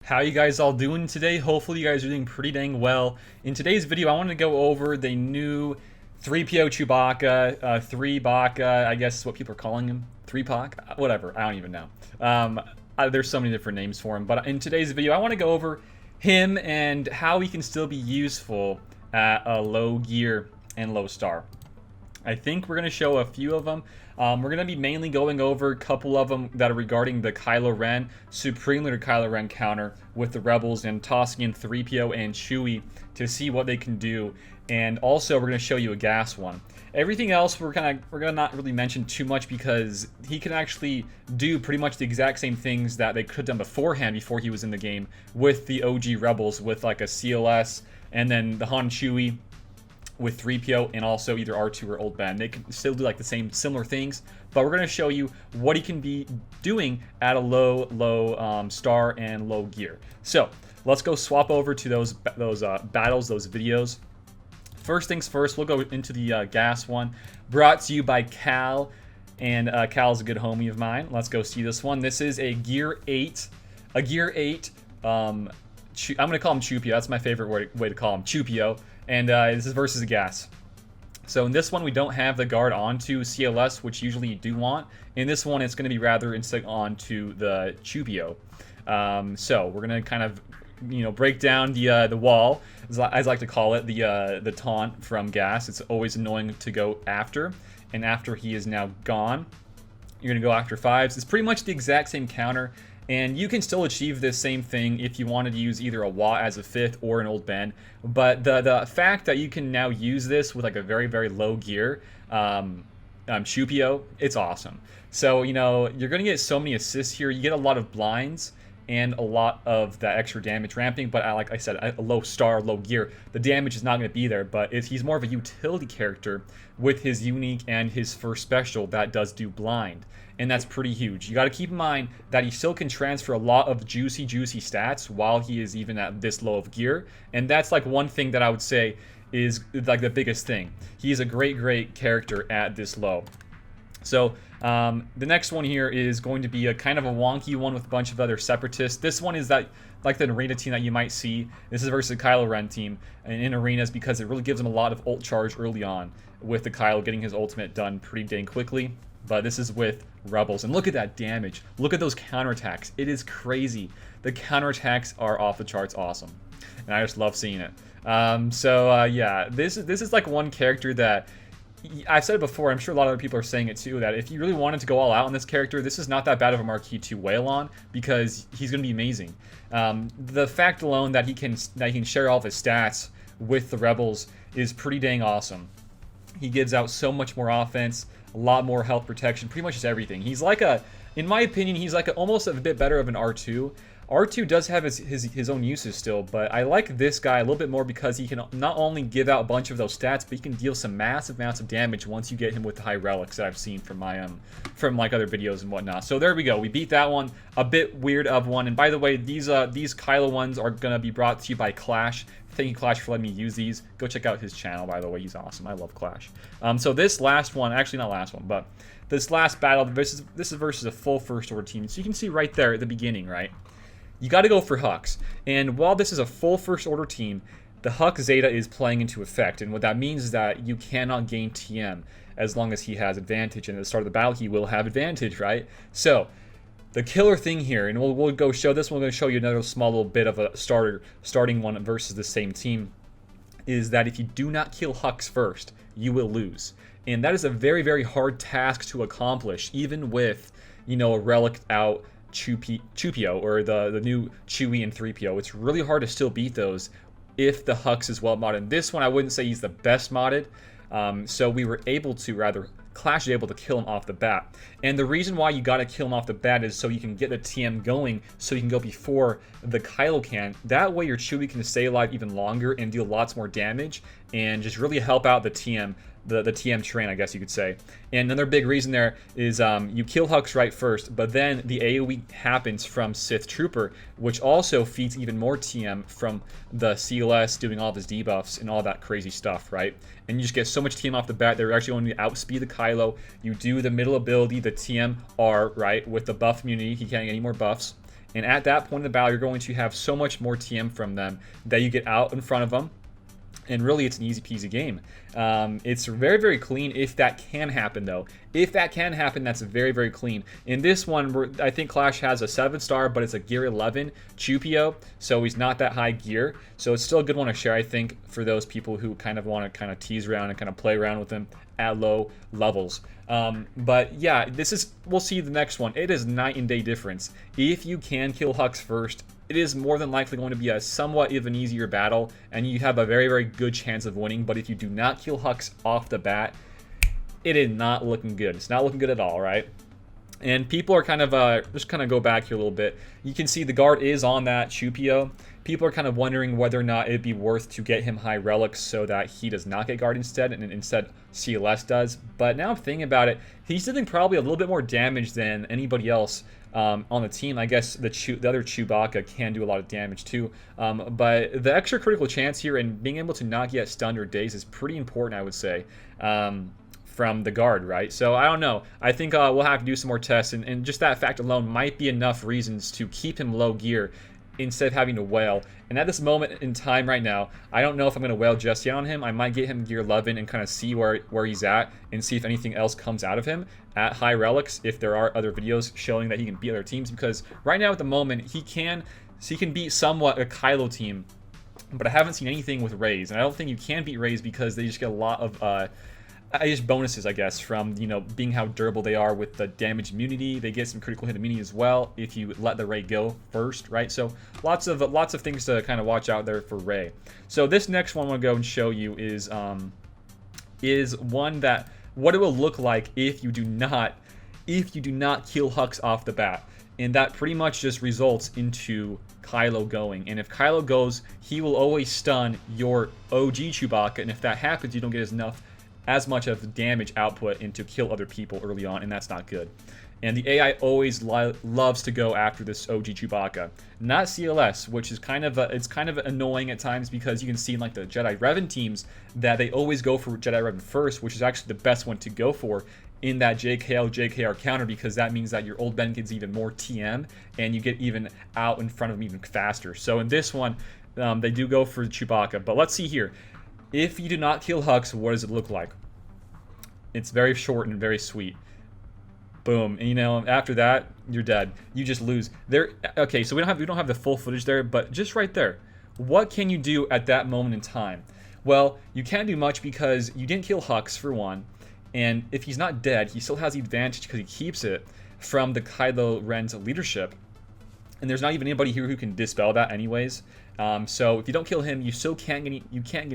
How you guys all doing today? Hopefully you guys are doing pretty dang well. In today's video, I want to go over the new Threepio Chewbacca, Threebacca, I guess is what people are calling him. Threepac? Whatever, I don't even know. There's so many different names for him, but in today's video, I want to go over him and how he can still be useful at a low gear and low star. I think we're going to show a few of them. We're going to be mainly going over a couple of them that are regarding the Kylo Ren, Supreme Leader Kylo Ren counter with the Rebels, and tossing in Threepio and Chewie to see what they can do. And also, we're going to show you a gas one. Everything else we're gonna not really mention too much because he can actually do pretty much the exact same things that they could have done beforehand before he was in the game with the OG Rebels, with like a CLS and then the Han Chewie with Threepio, and also either R2 or Old Ben. They can still do like the same similar things, but we're going to show you what he can be doing at a low star and low gear. So let's go swap over to those battles, those videos. First things first, we'll go into the gas one, brought to you by Cal, and Cal's a good homie of mine. Let's go see this one. This is a Gear 8, I'm going to call him Chewpio. That's my favorite way to call him, Chewpio. And this is versus a gas. So in this one, we don't have the guard onto CLS, which usually you do want. In this one, it's going to be rather instead onto the Threepio. So we're going to kind of, break down the wall, as I like to call it, the taunt from gas. It's always annoying to go after, and after he is now gone, you're going to go after fives. It's pretty much the exact same counter. And you can still achieve this same thing if you wanted to use either a Wa as a fifth or an Old Ben. But the fact that you can now use this with like a very, very low gear, Chewpio, it's awesome. So, you're going to get so many assists here. You get a lot of blinds and a lot of that extra damage ramping. But like I said, a low star, low gear, the damage is not going to be there. But he's more of a utility character with his unique and his first special that does do blind. And that's pretty huge. You got to keep in mind that he still can transfer a lot of juicy stats while he is even at this low of gear. And that's like one thing that I would say is like the biggest thing. He's a great character at this low. So the next one here is going to be a kind of a wonky one with a bunch of other separatists. This one is that like the arena team that you might see. This is versus the Kylo Ren team and in arenas because it really gives him a lot of ult charge early on with the Kylo getting his ultimate done pretty dang quickly. But this is with Rebels, and look at that damage. Look at those counterattacks. It is crazy. The counterattacks are off the charts awesome, and I just love seeing it. Yeah, this is like one character that I've said it before. I'm sure a lot of other people are saying it too. That if you really wanted to go all out on this character, this is not that bad of a marquee to wail on because he's going to be amazing. The fact alone that he can share all of his stats with the Rebels is pretty dang awesome. He gives out so much more offense, a lot more health protection, pretty much just everything. He's like in my opinion, he's like almost a bit better of an R2. R2 does have his own uses still, but I like this guy a little bit more because he can not only give out a bunch of those stats, but he can deal some massive amounts of damage once you get him with the high relics that I've seen from my from like other videos and whatnot. So there we go. We beat that one. A bit weird of one. And by the way, these Kylo ones are gonna be brought to you by Clash. Thank you, Clash, for letting me use these. Go check out his channel, by the way. He's awesome. I love Clash. So this last one, actually not last one, but this last battle, this is versus a full first order team. So you can see right there at the beginning, right? You got to go for Hux. And while this is a full first order team, the Hux Zeta is playing into effect. And what that means is that you cannot gain TM as long as he has advantage. And at the start of the battle, he will have advantage, right? So the killer thing here, and we'll go show this one. We're going to show you another small little bit of a starting one versus the same team, is that if you do not kill Hux first, you will lose. And that is a very, very hard task to accomplish, even with, a relic out Chewpio or the new Chewie and Threepio. It's really hard to still beat those if the Hux is well modded. This one, I wouldn't say he's the best modded. So we were able to, Clash is able to kill him off the bat. And the reason why you gotta kill him off the bat is so you can get the TM going, so you can go before the Kylo can. That way your Chewie can stay alive even longer and deal lots more damage and just really help out the TM. The TM train, I guess you could say. And another big reason there is you kill Hux right first, but then the AoE happens from Sith Trooper, which also feeds even more TM from the CLS doing all of his debuffs and all that crazy stuff, right? And you just get so much TM off the bat. They're actually going to outspeed the Kylo. You do the middle ability, the TM R, right, with the buff immunity. He can't get any more buffs. And at that point in the battle, you're going to have so much more TM from them that you get out in front of them. And really, it's an easy peasy game. It's very, very clean if that can happen, though. If that can happen, that's very, very clean. In this one, I think Clash has a 7-star, but it's a gear 11 Threepio, so he's not that high gear. So it's still a good one to share, I think, for those people who kind of want to kind of tease around and kind of play around with him at low levels. But yeah, we'll see the next one. It is night and day difference. If you can kill Hux first, it is more than likely going to be a somewhat of an easier battle, and you have a very, very good chance of winning. But if you do not kill Hux off the bat, it is not looking good. It's not looking good at all, right? And people are kind of, just kind of go back here a little bit. You can see the guard is on that Threepio. People are kind of wondering whether or not it'd be worth to get him high relics so that he does not get guard instead, and instead CLS does. But now I'm thinking about it, he's doing probably a little bit more damage than anybody else on the team. I guess the other Chewbacca can do a lot of damage too. But the extra critical chance here and being able to not get stunned or dazed is pretty important, I would say. From the guard, right? So I don't know. I think we'll have to do some more tests, and just that fact alone might be enough reasons to keep him low gear instead of having to wail. And at this moment in time right now, I don't know if I'm going to wail just yet on him. I might get him gear 11 and kind of see where he's at and see if anything else comes out of him at high relics, if there are other videos showing that he can beat other teams, because right now at the moment he can beat somewhat a Kylo team, but I haven't seen anything with Rays, and I don't think you can beat Rays because they just get a lot of just bonuses, I guess, from, you know, being how durable they are with the damage immunity. They get some critical hit immunity as well if you let the Ray go first, right? So lots of things to kind of watch out there for Ray. So this next one I'm gonna go and show you is one that what it will look like if you do not kill Hux off the bat. And that pretty much just results into Kylo going. And if Kylo goes, he will always stun your OG Chewbacca, and if that happens, you don't get as much of damage output and to kill other people early on, and that's not good. And the AI always loves to go after this OG Chewbacca, not CLS, which is kind of annoying at times, because you can see in like the Jedi Revan teams that they always go for Jedi Revan first, which is actually the best one to go for in that JKR counter, because that means that your old Ben gets even more TM and you get even out in front of him even faster. So in this one, they do go for Chewbacca, but let's see here. If you do not kill Hux, what does it look like? It's very short and very sweet. Boom. And you know, after that, you're dead. You just lose. Okay, so we don't have the full footage there, but just right there, what can you do at that moment in time? Well, you can't do much because you didn't kill Hux, for one, and if he's not dead, he still has the advantage because he keeps it from the Kylo Ren's leadership. And there's not even anybody here who can dispel that anyways. So if you don't kill him, you still can't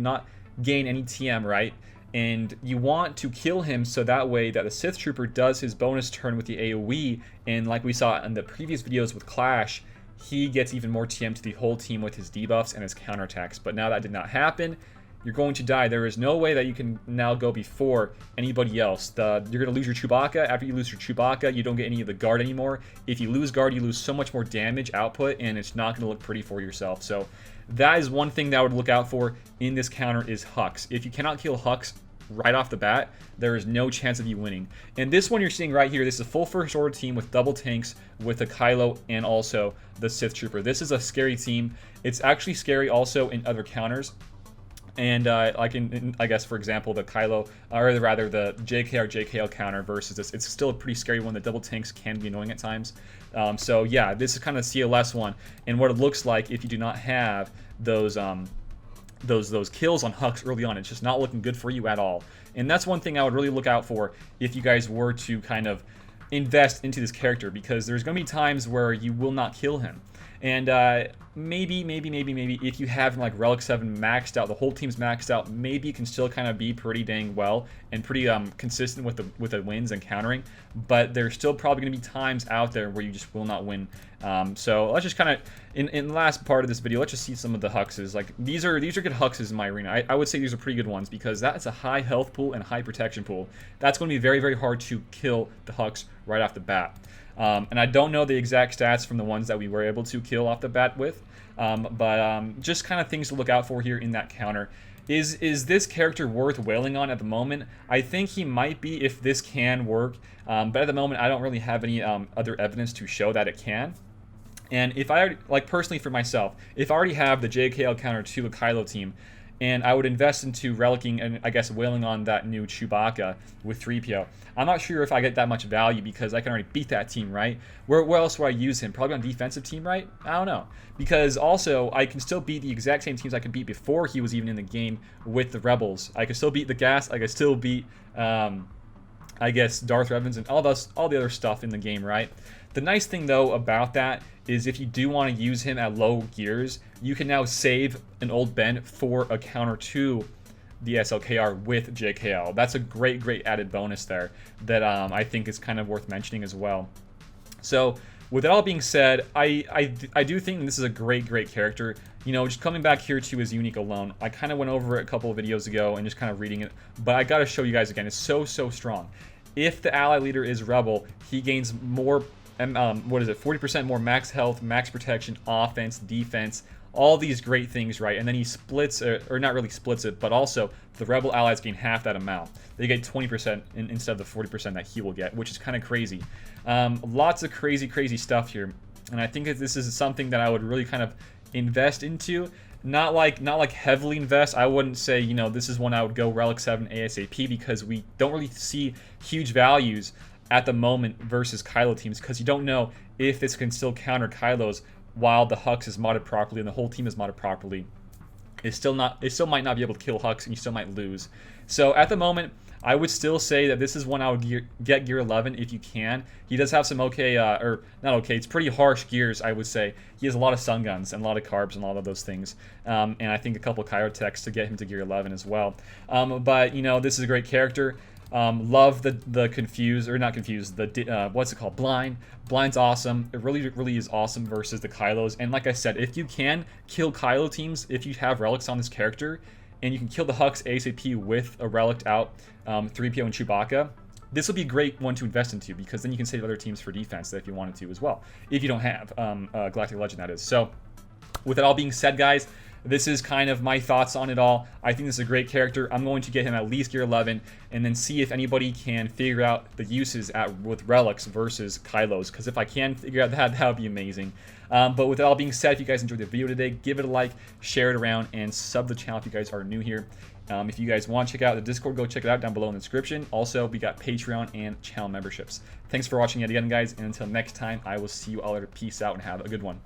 not gain any TM, right? And you want to kill him so that way that the Sith Trooper does his bonus turn with the AoE, and like we saw in the previous videos with Clash, he gets even more TM to the whole team with his debuffs and his counterattacks. But now that did not happen. You're going to die. There is no way that you can now go before anybody else. You're going to lose your Chewbacca. After you lose your Chewbacca, you don't get any of the guard anymore. If you lose guard, you lose so much more damage output, and it's not going to look pretty for yourself. So that is one thing that I would look out for in this counter is Hux. If you cannot kill Hux right off the bat, there is no chance of you winning. And this one you're seeing right here, this is a full First Order team with double tanks with a Kylo and also the Sith Trooper. This is a scary team. It's actually scary also in other counters. And like I guess, for example, the Kylo, or rather the JKR counter versus this, it's still a pretty scary one. The double tanks can be annoying at times. So yeah, this is kind of the CLS one, and what it looks like if you do not have those kills on Hux early on. It's just not looking good for you at all. And that's one thing I would really look out for if you guys were to kind of invest into this character, because there's going to be times where you will not kill him. And maybe if you have like Relic 7 maxed out, the whole team's maxed out, maybe it can still kind of be pretty dang well and pretty consistent with the wins and countering. But there's still probably going to be times out there where you just will not win. So let's just kind of, in the last part of this video, let's just see some of the Huxes. Like these are good Huxes in my arena. I would say these are pretty good ones, because that's a high health pool and high protection pool. That's going to be very, very hard to kill the Hux right off the bat. And I don't know the exact stats from the ones that we were able to kill off the bat with, but just kind of things to look out for here in that counter. Is this character worth wailing on at the moment? I think he might be if this can work, but at the moment I don't really have any other evidence to show that it can. And if I already, like personally for myself, if I already have the JKL counter to a Kylo team, and I would invest into relicking and I guess wailing on that new Chewbacca with Threepio, I'm not sure if I get that much value because I can already beat that team, right? Where else would I use him? Probably on defensive team, right? I don't know. Because also, I can still beat the exact same teams I could beat before he was even in the game with the Rebels. I could still beat the Gas. I could still beat, I guess, Darth Evans and all the other stuff in the game, right? The nice thing, though, about that is if you do want to use him at low gears, you can now save an old Ben for a counter to the SLKR with JKL. That's a great added bonus there that I think is kind of worth mentioning as well. So with that all being said, I do think this is a great character. You know, just coming back here to his unique alone, I kind of went over it a couple of videos ago and just kind of reading it, but I got to show you guys again. It's so strong. If the ally leader is Rebel, he gains more, what is it, 40% more max health, max protection, offense, defense, all these great things, right? And then he splits, or not really splits it, but also the Rebel allies gain half that amount. They get 20% instead of the 40% that he will get, which is kind of crazy. Lots of crazy stuff here, and I think that this is something that I would really kind of invest into. Not like heavily invest. I wouldn't say, you know, this is one I would go Relic 7 ASAP because we don't really see huge values at the moment versus Kylo teams because you don't know if this can still counter Kylo's while the Hux is modded properly and the whole team is modded properly. It still might not be able to kill Hux and you still might lose. So at the moment, I would still say that this is one I would get gear 11 if you can. He does have some okay, or not okay, it's pretty harsh gears, I would say. He has a lot of stun guns and a lot of carbs and a lot of those things. And I think a couple Chirotechs to get him to gear 11 as well. But, you know, this is a great character. Love the confused, or not confused, the what's it called, blind. Blind's awesome. It really is awesome versus the Kylos. And like I said, if you can kill Kylo teams, if you have relics on this character, and you can kill the Hux ASAP with a relic out, Threepio and Chewbacca, this will be a great one to invest into because then you can save other teams for defense if you wanted to as well. If you don't have Galactic Legend, that is. So with that all being said, guys, this is kind of my thoughts on it all. I think this is a great character. I'm going to get him at least gear 11 and then see if anybody can figure out the uses with relics versus Kylos. Because if I can figure out that would be amazing. But with that all being said, if you guys enjoyed the video today, give it a like, share it around, and sub the channel if you guys are new here. If you guys want to check out the Discord, go check it out down below in the description. Also, we got Patreon and channel memberships. Thanks for watching yet again, guys. And until next time, I will see you all later. Peace out and have a good one.